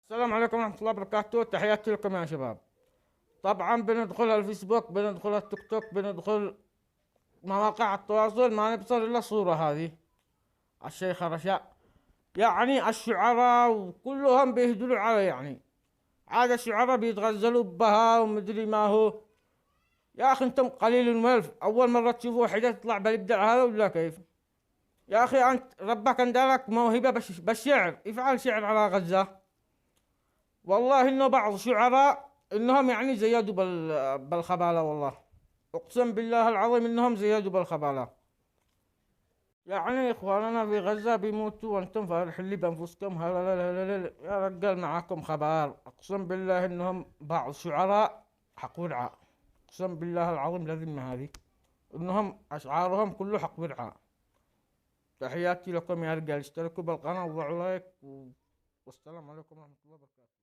السلام عليكم ورحمة الله وبركاته، تحياتي لكم يا شباب. طبعا بندخل الفيسبوك، بندخل التيك توك، بندخل مواقع التواصل، ما نبصر إلا الصورة هذه الشيخ رشا. يعني الشعراء وكلهم بيهدلوا على، يعني عاد الشعراء بيتغزلوا بها ومدري ما هو. يا أخي أنتم قليل الملف، أول مرة تشوفوا وحدة تطلع بالإبداع هذا ولا كيف؟ يا أخي أنت ربك أندالك موهبة بالشعر، افعل شعر على غزة. والله انه بعض شعراء انهم يعني زيادوا بالخبالة، والله اقسم بالله العظيم انهم زيادوا بالخبالة. يعني اخواننا في غزة بيموتوا وانتم فارحين لي بانفسكم، هلا يا رجال معاكم خبر، اقسم بالله انهم بعض شعراء حق ورعاء. اقسم بالله العظيم لازم هذه انهم اشعارهم كله حق ورعاء. تحياتي لكم يا رجال، اشتركوا بالقناة وضعوا لايك والسلام عليكم ورحمة الله وبركاته.